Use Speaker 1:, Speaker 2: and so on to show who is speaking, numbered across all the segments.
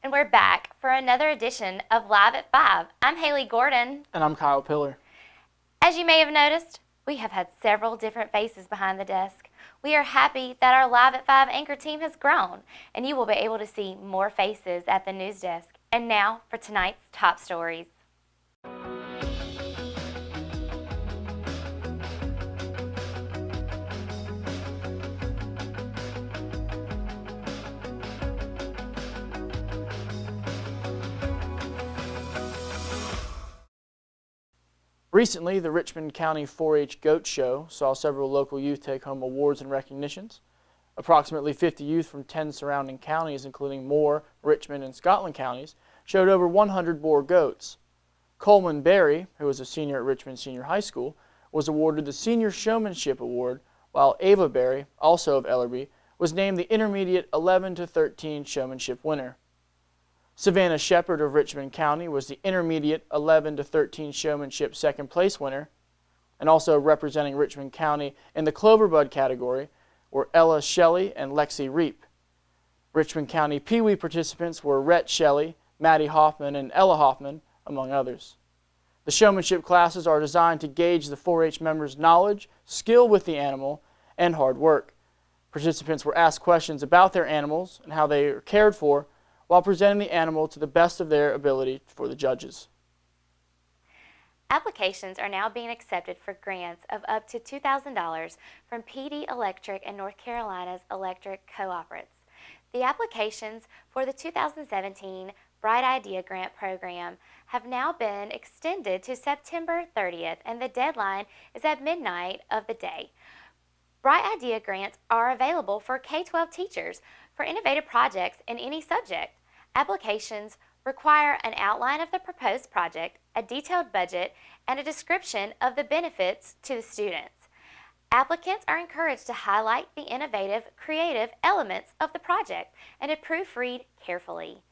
Speaker 1: And we're back for another edition of Live at 5. I'm Haley Gordon.
Speaker 2: And I'm Kyle Pillar.
Speaker 1: As you may have noticed, we have had several different faces behind the desk. We are happy that our Live at 5 anchor team has grown, and you will be able to see more faces at the news desk. And now for tonight's top stories.
Speaker 2: Recently, the Richmond County 4-H Goat Show saw several local youth take home awards and recognitions. Approximately 50 youth from 10 surrounding counties, including Moore, Richmond, and Scotland counties, showed over 100 boar goats. Coleman Berry, who was a senior at Richmond Senior High School, was awarded the Senior Showmanship Award, while Ava Berry, also of Ellerby, was named the Intermediate 11-13 Showmanship winner. Savannah Shepard of Richmond County was the Intermediate 11-13 Showmanship second place winner, and also representing Richmond County in the Cloverbud category were Ella Shelley and Lexi Reap. Richmond County Pee Wee participants were Rhett Shelley, Maddie Hoffman, and Ella Hoffman, among others. The showmanship classes are designed to gauge the 4-H members' knowledge, skill with the animal, and hard work. Participants were asked questions about their animals and how they are cared for, while presenting the animal to the best of their ability for the judges.
Speaker 1: Applications are now being accepted for grants of up to $2,000 from PD Electric and North Carolina's Electric Cooperatives. The applications for the 2017 Bright Idea Grant Program have now been extended to September 30th, and the deadline is at midnight of the day. Bright Idea grants are available for K-12 teachers for innovative projects in any subject. Applications require an outline of the proposed project, a detailed budget, and a description of the benefits to the students. Applicants are encouraged to highlight the innovative, creative elements of the project and to proofread carefully.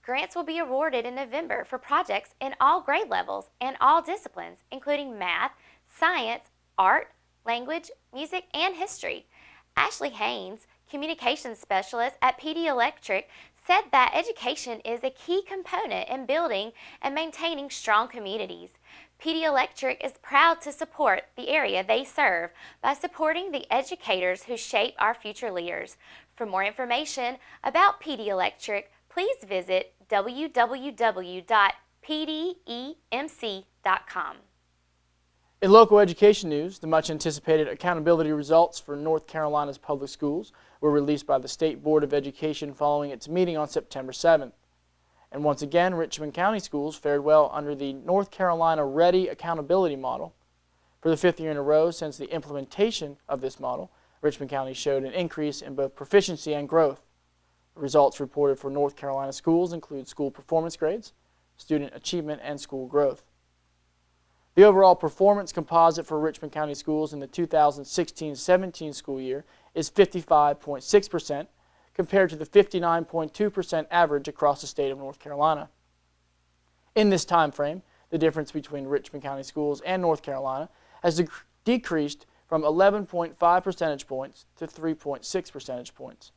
Speaker 1: Grants will be awarded in November for projects in all grade levels and all disciplines, including math, science, art, language, music, and history. Ashley Haynes, communications specialist at PD Electric, said that education is a key component in building and maintaining strong communities. PD Electric is proud to support the area they serve by supporting the educators who shape our future leaders. For more information about PD Electric, please visit www.pdemc.com.
Speaker 2: In local education news, the much anticipated accountability results for North Carolina's public schools were released by the State Board of Education following its meeting on September 7th. And once again, Richmond County schools fared well under the North Carolina Ready accountability model. For the 5th year in a row since the implementation of this model, Richmond County showed an increase in both proficiency and growth. The results reported for North Carolina schools include school performance grades, student achievement, and school growth. The overall performance composite for Richmond County schools in the 2016-17 school year is 55.6% compared to the 59.2% average across the state of North Carolina. In this time frame, the difference between Richmond County schools and North Carolina has decreased from 11.5 percentage points to 3.6 percentage points.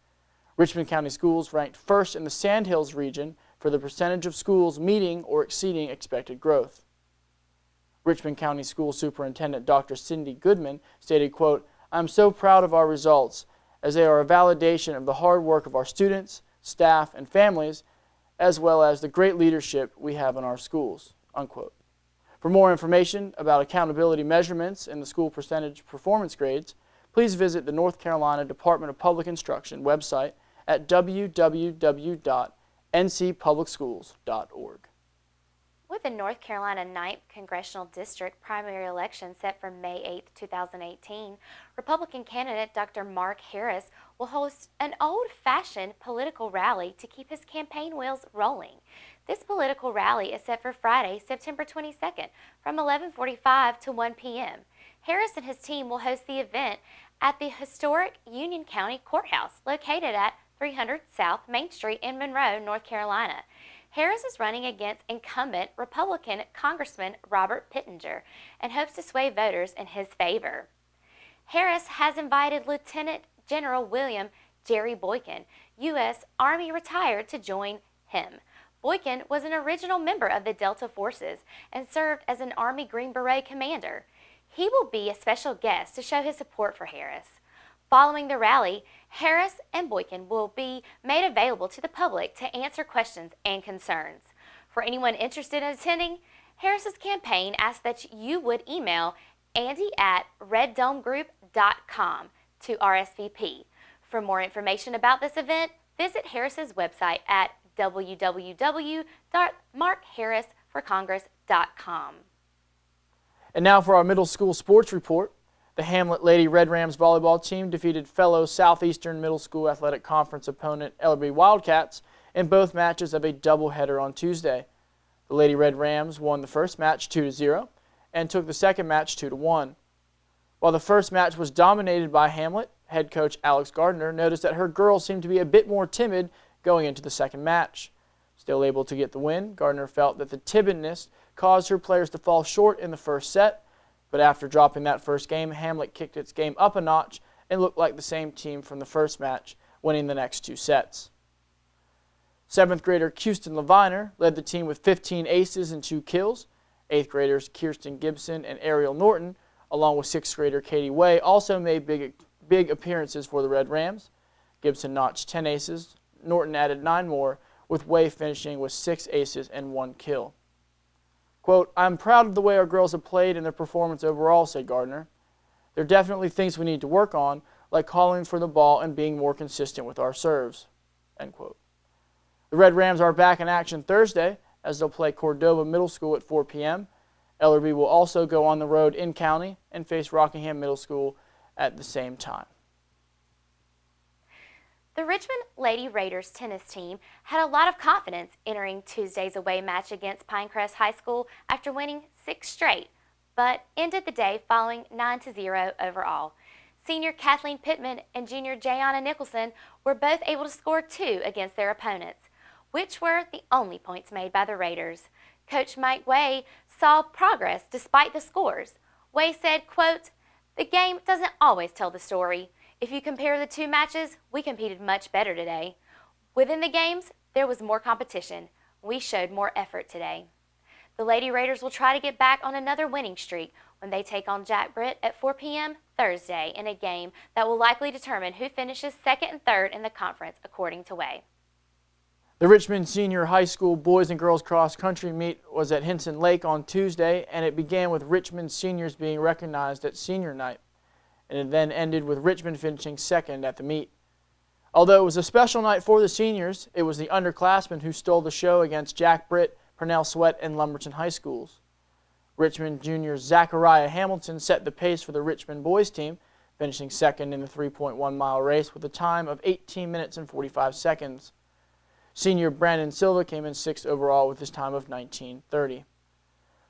Speaker 2: Richmond County schools ranked first in the Sandhills region for the percentage of schools meeting or exceeding expected growth. Richmond County School Superintendent Dr. Cindy Goodman stated, quote, "I'm so proud of our results as they are a validation of the hard work of our students, staff, and families, as well as the great leadership we have in our schools," unquote. For more information about accountability measurements and the school percentage performance grades, please visit the North Carolina Department of Public Instruction website at www.ncpublicschools.org.
Speaker 1: With the North Carolina 9th Congressional District primary election set for May 8, 2018, Republican candidate Dr. Mark Harris will host an old-fashioned political rally to keep his campaign wheels rolling. This political rally is set for Friday, September 22nd from 11:45 to 1 p.m. Harris and his team will host the event at the historic Union County Courthouse located at 300 South Main Street in Monroe, North Carolina. Harris is running against incumbent Republican Congressman Robert Pittenger and hopes to sway voters in his favor. Harris has invited Lieutenant General William Jerry Boykin, U.S. Army retired, to join him. Boykin was an original member of the Delta Forces and served as an Army Green Beret commander. He will be a special guest to show his support for Harris. Following the rally, Harris and Boykin will be made available to the public to answer questions and concerns. For anyone interested in attending, Harris's campaign asks that you would email andy@reddomegroup.com to RSVP. For more information about this event, visit Harris's website at www.markharrisforcongress.com.
Speaker 2: And now for our middle school sports report. The Hamlet Lady Red Rams volleyball team defeated fellow Southeastern Middle School Athletic Conference opponent Ellerbe Wildcats in both matches of a doubleheader on Tuesday. The Lady Red Rams won the first match 2-0 and took the second match 2-1. While the first match was dominated by Hamlet, head coach Alex Gardner noticed that her girls seemed to be a bit more timid going into the second match. Still able to get the win, Gardner felt that the timidness caused her players to fall short in the first set, but after dropping that first game, Hamlet kicked its game up a notch and looked like the same team from the first match, winning the next two sets. 7th grader Houston Leviner led the team with 15 aces and 2 kills. 8th graders Kirsten Gibson and Ariel Norton, along with 6th grader Katie Way, also made big appearances for the Red Rams. Gibson notched 10 aces, Norton added 9 more, with Way finishing with 6 aces and 1 kill. Quote, "I'm proud of the way our girls have played and their performance overall," said Gardner. "There are definitely things we need to work on, like calling for the ball and being more consistent with our serves." End quote. The Red Rams are back in action Thursday as they'll play Cordova Middle School at 4 p.m. Ellerbe will also go on the road in county and face Rockingham Middle School at the same time.
Speaker 1: The Richmond Lady Raiders tennis team had a lot of confidence entering Tuesday's away match against Pinecrest High School after winning 6 straight, but ended the day falling 9-0 overall. Senior Kathleen Pittman and junior Jayana Nicholson were both able to score 2 against their opponents, which were the only points made by the Raiders. Coach Mike Way saw progress despite the scores. Way said, quote, "The game doesn't always tell the story. If you compare the 2 matches, we competed much better today. Within the games, there was more competition. We showed more effort today." The Lady Raiders will try to get back on another winning streak when they take on Jack Britt at 4 p.m. Thursday in a game that will likely determine who finishes second and third in the conference, according to Way.
Speaker 2: The Richmond Senior High School boys and girls cross country meet was at Hinson Lake on Tuesday, and it began with Richmond seniors being recognized at senior night, and it then ended with Richmond finishing second at the meet. Although it was a special night for the seniors, it was the underclassmen who stole the show against Jack Britt, Purnell Sweat, and Lumberton High Schools. Richmond junior Zachariah Hamilton set the pace for the Richmond boys team, finishing second in the 3.1-mile race with a time of 18 minutes and 45 seconds. Senior Brandon Silva came in 6th overall with his time of 19:30.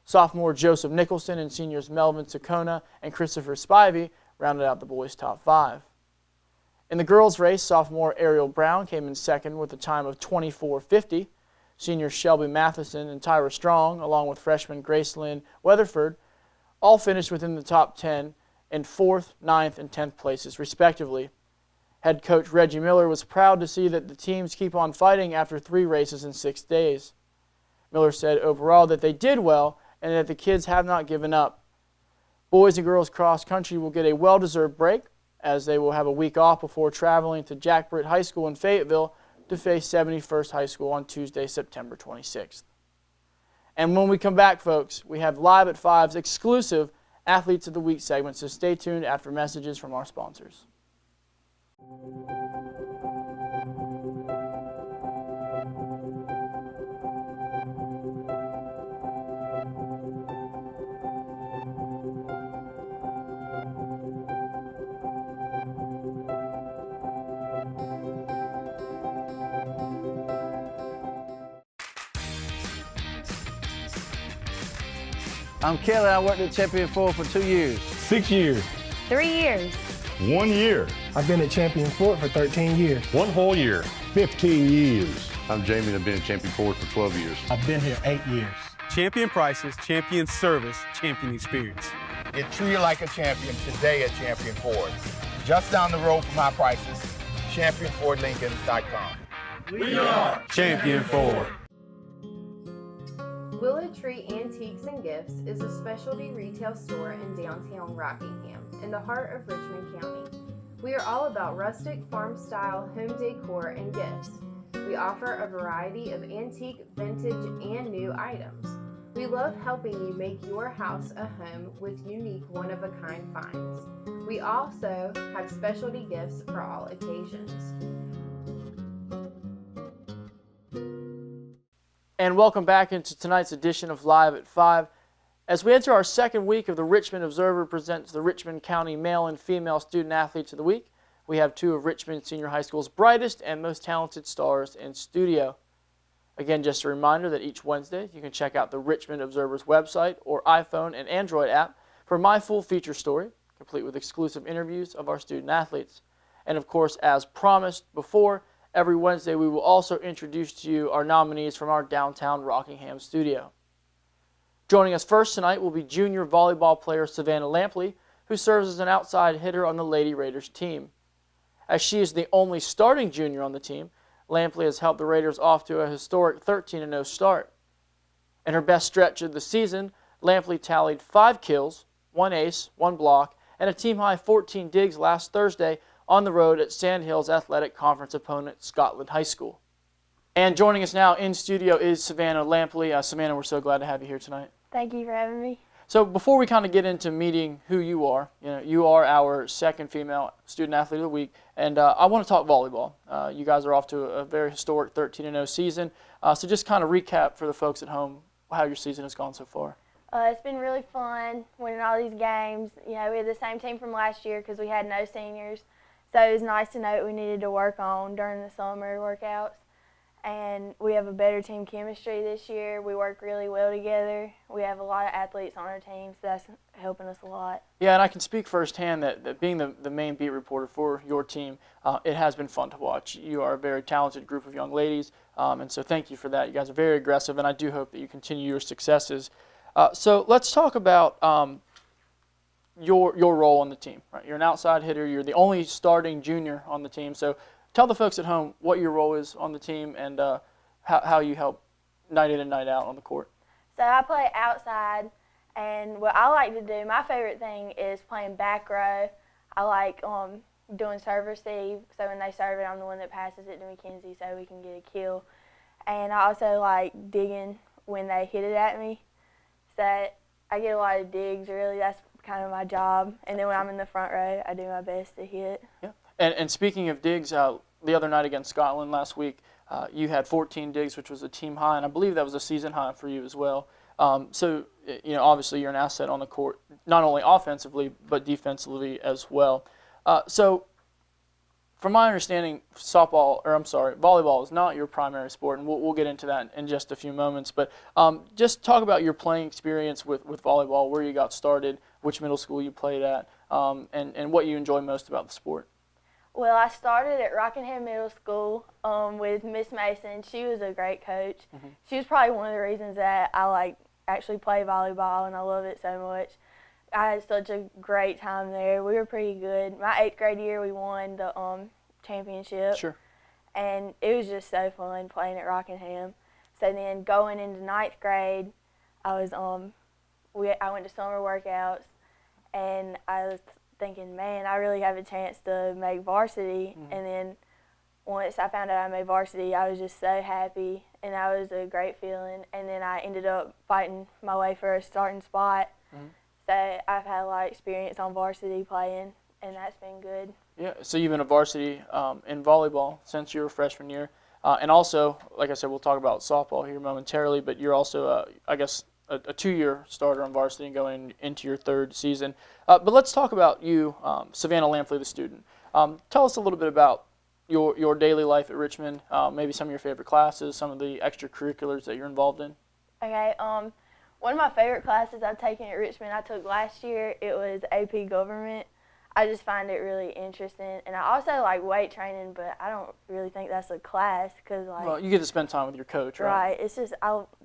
Speaker 2: Sophomore Joseph Nicholson and seniors Melvin Sakona and Christopher Spivey rounded out the boys' top 5. In the girls' race, sophomore Ariel Brown came in second with a time of 24:50. Senior Shelby Matheson and Tyra Strong, along with freshman Gracelyn Weatherford, all finished within the top 10 in 4th, 9th, and 10th places, respectively. Head coach Reggie Miller was proud to see that the teams keep on fighting after 3 races in 6 days. Miller said overall that they did well and that the kids have not given up. Boys and girls cross country will get a well-deserved break as they will have a week off before traveling to Jack Britt High School in Fayetteville to face 71st High School on Tuesday, September 26th. And when we come back, folks, we have Live at 5's exclusive Athletes of the Week segment, so stay tuned after messages from our sponsors.
Speaker 3: I'm Kelly. I worked at Champion Ford for 2 years.
Speaker 4: 6 years.
Speaker 1: 3 years.
Speaker 4: 1 year.
Speaker 5: I've been at Champion Ford for 13 years.
Speaker 4: 1 whole year.
Speaker 6: 15 years.
Speaker 7: I'm Jamie and I've been at Champion Ford for 12 years.
Speaker 5: I've been here 8 years.
Speaker 8: Champion prices, champion service, champion experience.
Speaker 9: Get treated like a champion today at Champion Ford. Just down the road from high prices, championfordlincoln.com.
Speaker 8: Champion 4.
Speaker 10: Willow Tree Antiques and Gifts is a specialty retail store in downtown Rockingham, in the heart of Richmond County. We are all about rustic farm-style home decor and gifts. We offer a variety of antique, vintage, and new items. We love helping you make your house a home with unique one-of-a-kind finds. We also have specialty gifts for all occasions.
Speaker 2: And welcome back into tonight's edition of Live at 5. As we enter our second week of the Richmond Observer presents the Richmond County Male and Female Student Athletes of the Week, we have two of Richmond Senior High School's brightest and most talented stars in studio. Again, just a reminder that each Wednesday you can check out the Richmond Observer's website or iPhone and Android app for my full feature story, complete with exclusive interviews of our student athletes. And of course, as promised before, every Wednesday we will also introduce to you our nominees from our downtown Rockingham studio. Joining us first tonight will be junior volleyball player Savannah Lampley, who serves as an outside hitter on the Lady Raiders team. As she is the only starting junior on the team, Lampley has helped the Raiders off to a historic 13-0 start. In her best stretch of the season, Lampley tallied 5 kills, 1 ace, 1 block, and a team-high 14 digs last Thursday on the road at Sandhills Athletic Conference opponent Scotland High School. And joining us now in studio is Savannah Lampley. Savannah, we're so glad to have you here tonight.
Speaker 11: Thank you for having me.
Speaker 2: So before we kind of get into meeting who you are our second female student athlete of the week, and I want to talk volleyball. You guys are off to a very historic 13-0 season. So just kind of recap for the folks at home how your season has gone so far.
Speaker 11: It's been really fun winning all these games. We had the same team from last year because we had no seniors. So it was nice to know what we needed to work on during the summer workouts. And we have a better team chemistry this year. We work really well together. We have a lot of athletes on our team, so that's helping us a lot.
Speaker 2: Yeah, and I can speak firsthand that being the main beat reporter for your team, it has been fun to watch. You are a very talented group of young ladies, and so thank you for that. You guys are very aggressive, and I do hope that you continue your successes. So let's talk about your role on the team. Right? You're an outside hitter. You're the only starting junior on the team. So tell the folks at home what your role is on the team and how you help night in and night out on the court.
Speaker 11: So I play outside, and what I like to do, my favorite thing is playing back row. I like doing serve receive, so when they serve it, I'm the one that passes it to Mackenzie so we can get a kill. And I also like digging when they hit it at me. So I get a lot of digs, really. That's kind of my job. And then when I'm in the front row, I do my best to hit.
Speaker 2: Yeah. And speaking of digs, the other night against Scotland last week, you had 14 digs, which was a team high, and I believe that was a season high for you as well. So, obviously you're an asset on the court, not only offensively, but defensively as well. So, from my understanding, volleyball is not your primary sport, and we'll get into that in just a few moments. But just talk about your playing experience with volleyball, where you got started, which middle school you played at, and what you enjoy most about the sport.
Speaker 11: Well, I started at Rockingham Middle School with Miss Mason. She was a great coach. Mm-hmm. She was probably one of the reasons that I actually play volleyball, and I love it so much. I had such a great time there. We were pretty good. My 8th grade year, we won the championship. Sure. And it was just so fun playing at Rockingham. So then going into 9th grade, I went to summer workouts, and I was thinking, man, I really have a chance to make varsity. Mm-hmm. And then once I found out I made varsity, I was just so happy, and that was a great feeling. And then I ended up fighting my way for a starting spot. Mm-hmm. So I've had a lot of experience on varsity playing, and that's been good. Yeah, so you've been a varsity in volleyball since your freshman year. And also, like I said, we'll talk about softball here momentarily, but you're also, a 2-year starter on varsity and going into your 3rd season. But let's talk about you, Savannah Lampley, the student. Tell us a little bit about your daily life at Richmond, maybe some of your favorite classes, some of the extracurriculars that you're involved in. Okay, one of my favorite classes I've taken at Richmond I took last year, it was AP Government. I just find it really interesting. And I also like weight training, but I don't really think that's a class because well, you get to spend time with your coach, right? Right. It's just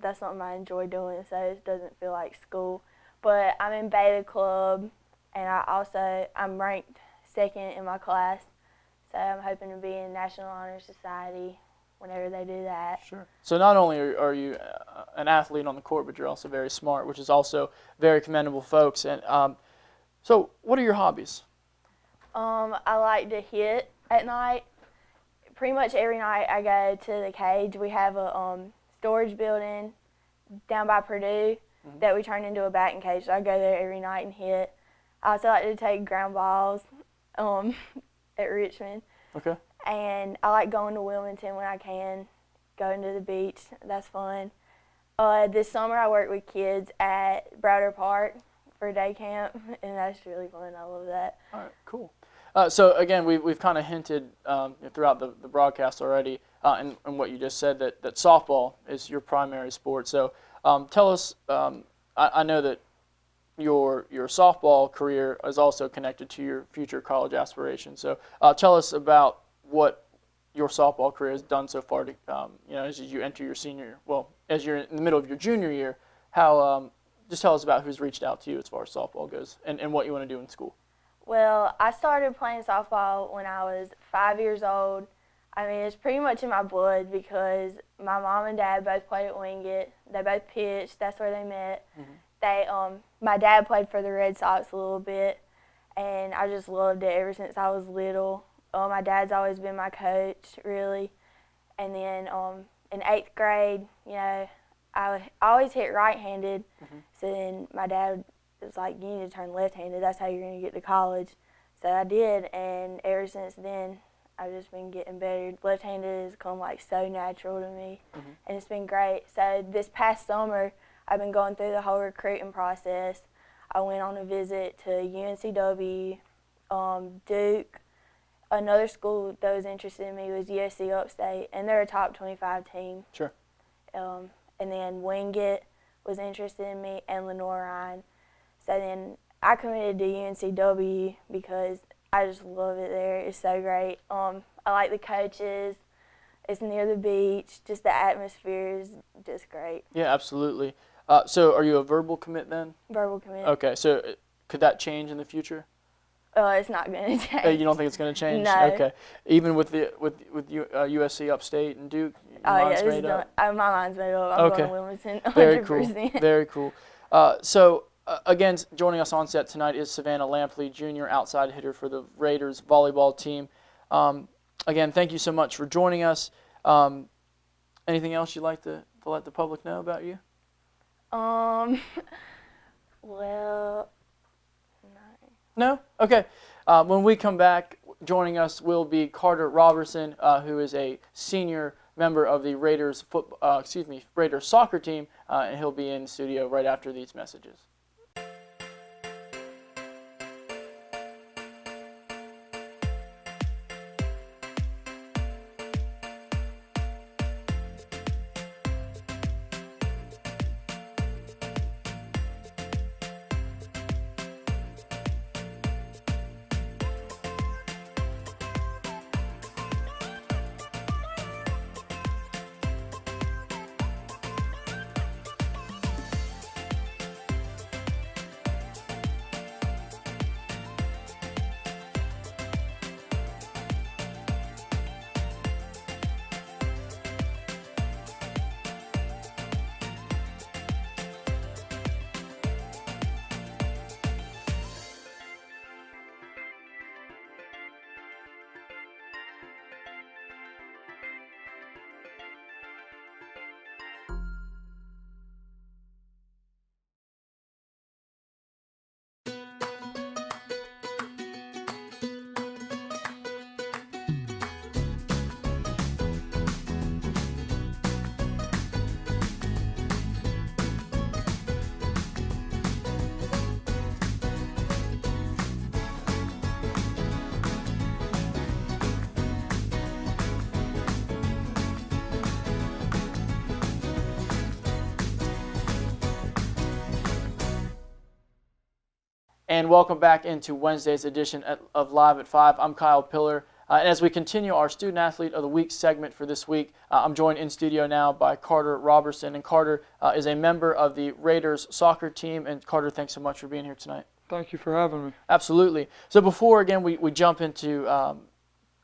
Speaker 11: that's something I enjoy doing, so it doesn't feel like school. But I'm in Beta Club, and I'm ranked 2nd in my class, so I'm hoping to be in National Honor Society whenever they do that.
Speaker 2: Sure. So not only are you an athlete on the court, but you're also very smart, which is also very commendable, folks. And so, what are your hobbies?
Speaker 11: I like to hit at night. Pretty much every night I go to the cage. We have a storage building down by Purdue that we turn into a batting cage. So I go there every night and hit. I also like to take ground balls at Richmond.
Speaker 2: Okay.
Speaker 11: And I like going to Wilmington when I can, going to the beach. That's fun. This summer I work with kids at Browder Park for day camp, and that's really fun. I love that.
Speaker 2: All right, cool. So again, we've kind of hinted throughout the broadcast already, and what you just said, that softball is your primary sport. So tell us, I know that your softball career is also connected to your future college aspirations. So tell us about what your softball career has done so far to, as you enter your senior year. Well, as you're in the middle of your junior year, how just tell us about who's reached out to you as far as softball goes, and what you want to do in school.
Speaker 11: Well, I started playing softball when I was 5 years old. I mean, it's pretty much in my blood because my mom and dad both played at Wingate. They both pitched. That's where they met. My dad played for the Red Sox a little bit, and I just loved it ever since I was little. My dad's always been my coach, really. And then in 8th grade, I always hit right-handed. So then my dad was like, you need to turn left-handed. That's how you're going to get to college. So I did, and ever since then, I've just been getting better. Left-handed has come like so natural to me, and it's been great. So this past summer, I've been going through the whole recruiting process. I went on a visit to UNCW, Duke. Another school that was interested in me was USC Upstate, and they're a top 25 team.
Speaker 2: Sure.
Speaker 11: And then Wingate was interested in me, and Lenore Ryan. So then I committed to UNCW because I just love it there. It's so great. I like the coaches. It's near the beach. Just the atmosphere is just great.
Speaker 2: Yeah, absolutely. So are you a verbal commit then?
Speaker 11: Verbal commit.
Speaker 2: Okay, so could that change in the future?
Speaker 11: It's not going to change.
Speaker 2: You don't think it's going to change?
Speaker 11: No.
Speaker 2: Okay. Even with USC Upstate and Duke, your mind's made up?
Speaker 11: My mind's made up. I'm going to Wilmington 100%.
Speaker 2: Very cool. Very cool. So again, joining us on set tonight is Savannah Lampley, junior outside hitter for the Raiders volleyball team. Again, thank you so much for joining us. Anything else you'd like to let the public know about you?
Speaker 11: Well,
Speaker 2: no? Okay. When we come back, joining us will be Carter Robertson, who is a senior member of the Raiders Raiders soccer team, and he'll be in studio right after these messages. And welcome back into Wednesday's edition of Live at 5. I'm Kyle Pillar. And as we continue our Student Athlete of the Week segment for this week, I'm joined in studio now by Carter Robertson. And Carter is a member of the Raiders soccer team. And Carter, thanks so much for being here tonight.
Speaker 12: Thank you for having me.
Speaker 2: Absolutely. So before, again, we jump into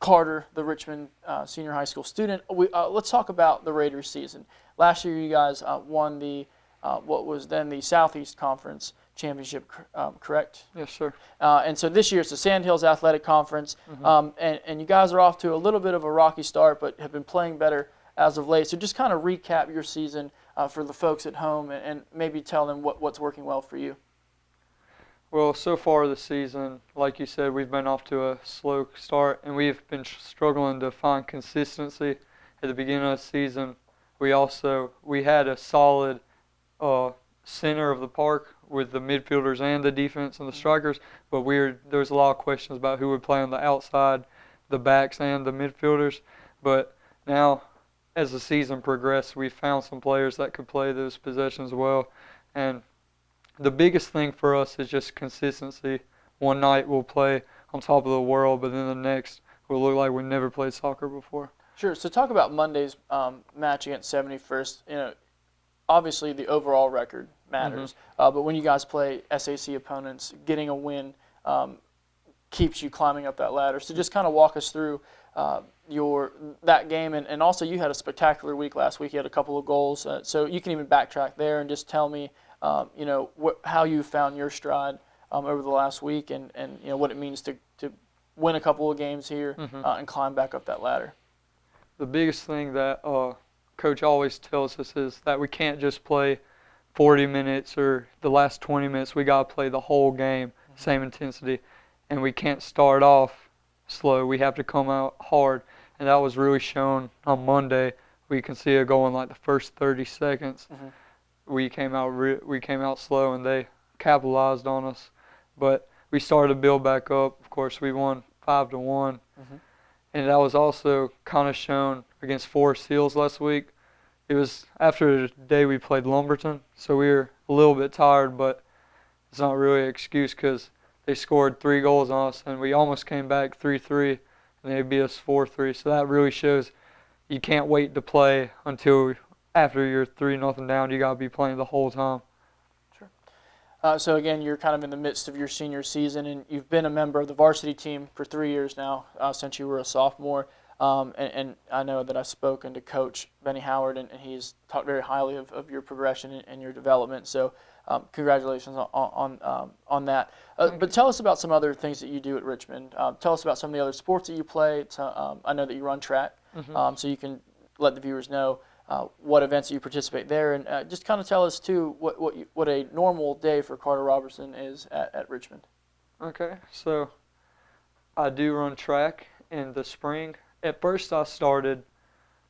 Speaker 2: Carter, the Richmond senior high school student. Let's talk about the Raiders season. Last year, you guys won the what was then the Southeast Conference Championship, correct?
Speaker 12: Yes, sir.
Speaker 2: And so this year it's the Sandhills Athletic Conference, and you guys are off to a little bit of a rocky start, but have been playing better as of late. So just kind of recap your season for the folks at home, and maybe tell them what's working well for you.
Speaker 12: Well, so far this season, like you said, we've been off to a slow start, and we've been struggling to find consistency. At the beginning of the season, we had a solid center of the park with the midfielders and the defense and the strikers, but there was a lot of questions about who would play on the outside, the backs and the midfielders. But now, as the season progressed, we found some players that could play those positions well, and the biggest thing for us is just consistency. One night we'll play on top of the world, but then the next we'll look like we never played soccer before.
Speaker 2: Sure. So talk about Monday's match against 71st. You know, obviously the overall record matters, but when you guys play SAC opponents, getting a win keeps you climbing up that ladder. So just kind of walk us through that game, and also you had a spectacular week last week. You had a couple of goals, so you can even backtrack there and just tell me, how you found your stride over the last week, and what it means to win a couple of games here and climb back up that ladder.
Speaker 12: The biggest thing that Coach always tells us is that we can't just play 40 minutes or the last 20 minutes. We got to play the whole game, same intensity, and we can't start off slow. We have to come out hard, and that was really shown on Monday. We can see it going like the first 30 seconds. We came out slow, and they capitalized on us. But we started to build back up. Of course, we won 5-1, and that was also kind of shown against Forest Hills last week. It was after the day we played Lumberton, so we were a little bit tired, but it's not really an excuse because they scored 3 goals on us, and we almost came back 3-3, and they beat us 4-3. So that really shows you can't wait to play until after you're 3-0 down. You got to be playing the whole time.
Speaker 2: Sure. So again, you're kind of in the midst of your senior season, and you've been a member of the varsity team for 3 years now, since you were a sophomore. And I know that I've spoken to Coach Benny Howard, and he's talked very highly of your progression and your development. So congratulations on that. But tell us about some other things that you do at Richmond. Tell us about some of the other sports that you play. I know that you run track, so you can let the viewers know what events you participate there, and just kind of tell us too what a normal day for Carter Robertson is at Richmond.
Speaker 12: Okay, so I do run track in the spring. At first, I started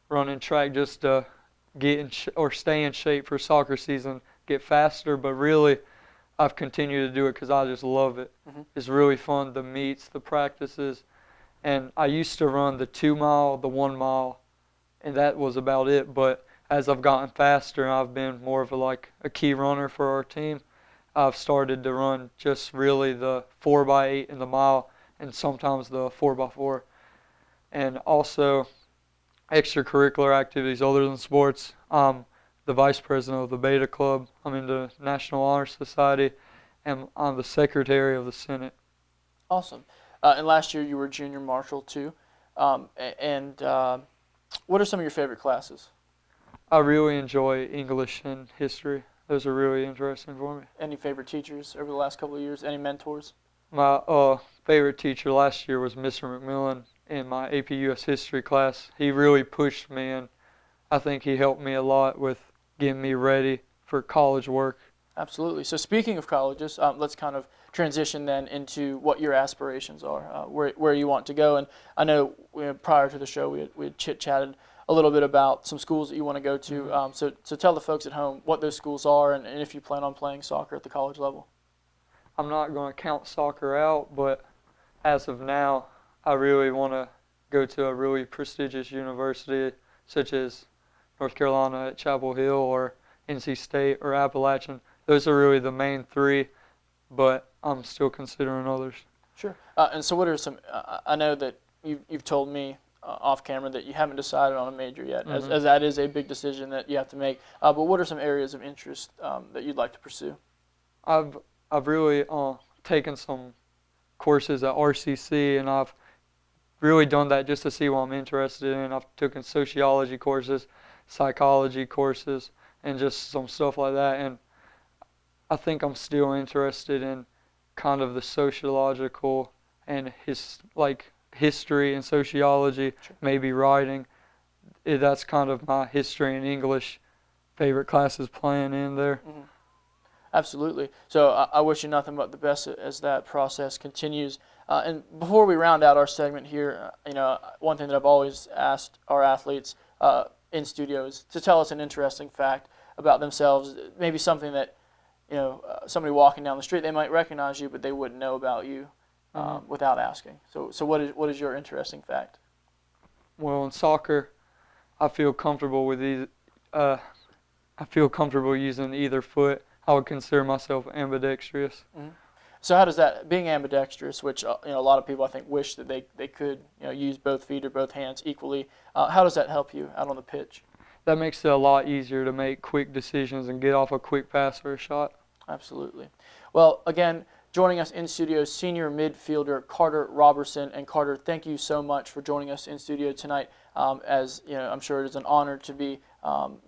Speaker 12: running track just to get or stay in shape for soccer season, get faster. But really, I've continued to do it because I just love it. It's really fun, the meets, the practices, and I used to run the 2 mile, the 1 mile, and that was about it. But as I've gotten faster, I've been more of a key runner for our team. I've started to run just really the 4x8 and the mile, and sometimes the 4x4. And also extracurricular activities other than sports. I'm the vice president of the Beta Club. I'm in the National Honor Society, and I'm the secretary of the Senate.
Speaker 2: Awesome. And last year you were junior marshal too. What are some of your favorite classes?
Speaker 12: I really enjoy English and history. Those are really interesting for me.
Speaker 2: Any favorite teachers over the last couple of years? Any mentors?
Speaker 12: My favorite teacher last year was Mr. McMillan. In my AP US history class, he really pushed me, and I think he helped me a lot with getting me ready for college work.
Speaker 2: Absolutely. So speaking of colleges, let's kind of transition then into what your aspirations are, where you want to go. And I know prior to the show we had chit-chatted a little bit about some schools that you want to go to. So tell the folks at home what those schools are, and if you plan on playing soccer at the college level.
Speaker 12: I'm not going to count soccer out, but as of now, I really want to go to a really prestigious university such as North Carolina at Chapel Hill or NC State or Appalachian. Those are really the main 3, but I'm still considering others.
Speaker 2: Sure. And so what are some, I know that you've told me off camera that you haven't decided on a major yet, as that is a big decision that you have to make. But what are some areas of interest that you'd like to pursue?
Speaker 12: I've really taken some courses at RCC, and I've really done that just to see what I'm interested in. I've taken sociology courses, psychology courses, and just some stuff like that. And I think I'm still interested in kind of the sociological and history and sociology, maybe writing. That's kind of my history and English favorite classes playing in there.
Speaker 2: Mm-hmm. Absolutely. So I wish you nothing but the best as that process continues. And before we round out our segment here, one thing that I've always asked our athletes in studio is to tell us an interesting fact about themselves, maybe something that, somebody walking down the street, they might recognize you, but they wouldn't know about you without asking. So what is your interesting fact?
Speaker 12: Well, in soccer, I feel comfortable with using either foot. I would consider myself ambidextrous.
Speaker 2: Mm-hmm. So how does that, being ambidextrous, which a lot of people I think wish that they could use both feet or both hands equally, how does that help you out on the pitch?
Speaker 12: That makes it a lot easier to make quick decisions and get off a quick pass or a shot.
Speaker 2: Absolutely. Well, again, joining us in studio, senior midfielder Carter Robertson. And Carter, thank you so much for joining us in studio tonight. As I'm sure it is an honor to be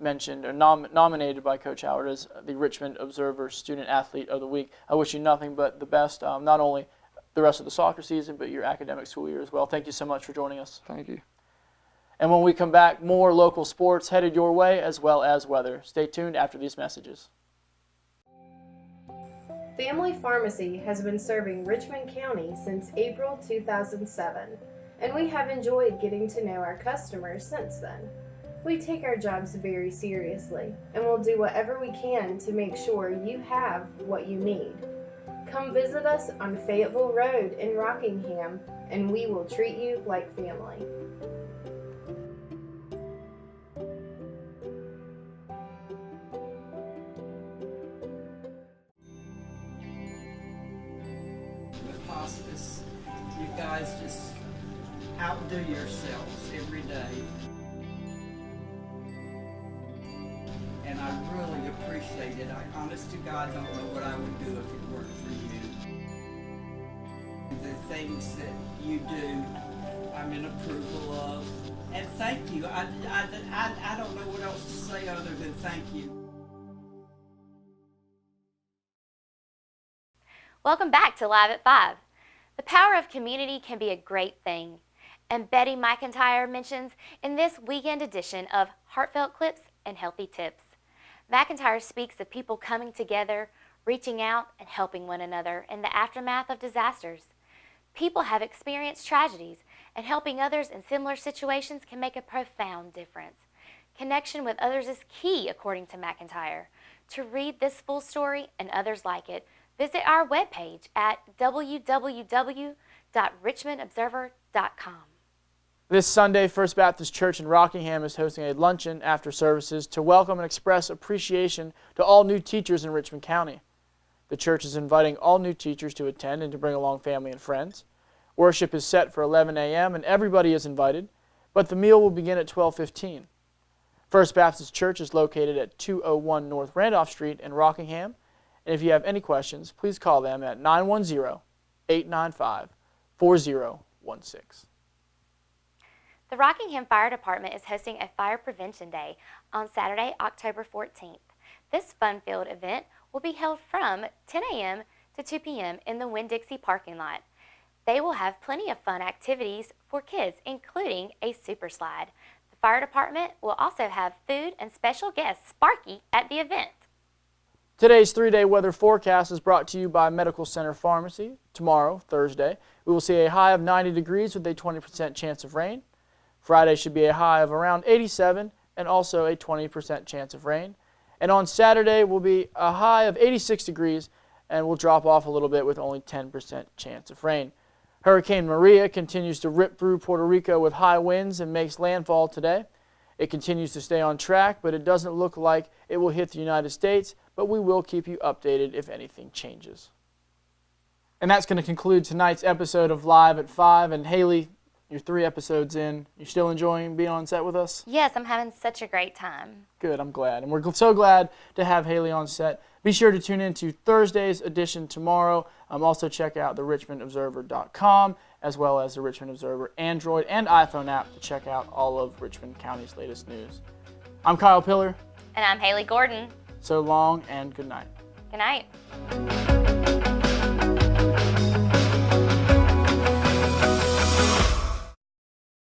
Speaker 2: mentioned or nominated by Coach Howard as the Richmond Observer Student Athlete of the Week. I wish you nothing but the best, not only the rest of the soccer season, but your academic school year as well. Thank you so much for joining us.
Speaker 12: Thank you.
Speaker 2: And when we come back, more local sports headed your way as well as weather. Stay tuned after these messages.
Speaker 10: Family Pharmacy has been serving Richmond County since April 2007, and we have enjoyed getting to know our customers since then. We take our jobs very seriously, and will do whatever we can to make sure you have what you need. Come visit us on Fayetteville Road in Rockingham, and we will treat you like family.
Speaker 13: Hospice, you guys just outdo yourselves every day, and I really appreciate it. I honest to God don't know what I would do if it weren't for you. The things that you do, I'm in approval of, and thank you. I don't know what else to say other than thank you.
Speaker 1: Welcome back to Live at 5. The power of community can be a great thing, and Betty McIntyre mentions in this weekend edition of Heartfelt Clips and Healthy Tips. McIntyre speaks of people coming together, reaching out, and helping one another in the aftermath of disasters. People have experienced tragedies, and helping others in similar situations can make a profound difference. Connection with others is key, according to McIntyre. To read this full story and others like it, visit our webpage at www.richmondobserver.com.
Speaker 2: This Sunday, First Baptist Church in Rockingham is hosting a luncheon after services to welcome and express appreciation to all new teachers in Richmond County. The church is inviting all new teachers to attend and to bring along family and friends. Worship is set for 11 a.m. and everybody is invited, but the meal will begin at 12:15. First Baptist Church is located at 201 North Randolph Street in Rockingham. And if you have any questions, please call them at 910-895-4016.
Speaker 1: The Rockingham Fire Department is hosting a Fire Prevention Day on Saturday, October 14th. This fun-filled event will be held from 10 a.m. to 2 p.m. in the Winn-Dixie parking lot. They will have plenty of fun activities for kids, including a super slide. The fire department will also have food and special guest Sparky at the event.
Speaker 2: Today's 3-day weather forecast is brought to you by Medical Center Pharmacy. Tomorrow, Thursday, we will see a high of 90 degrees with a 20% chance of rain. Friday should be a high of around 87 and also a 20% chance of rain. And on Saturday will be a high of 86 degrees and will drop off a little bit with only 10% chance of rain. Hurricane Maria continues to rip through Puerto Rico with high winds and makes landfall today. It continues to stay on track, but it doesn't look like it will hit the United States, but we will keep you updated if anything changes. And that's going to conclude tonight's episode of Live at 5. And Haley, you're 3 episodes in. You still enjoying being on set with us?
Speaker 1: Yes, I'm having such a great time.
Speaker 2: Good, I'm glad. And we're so glad to have Haley on set Be sure to tune in to Thursday's edition tomorrow. Also check out the richmondobserver.com as well as the Richmond Observer Android and iPhone app to check out all of Richmond County's latest news. I'm Kyle Pillar.
Speaker 1: And I'm Haley Gordon.
Speaker 2: So long and good night.
Speaker 1: Good night.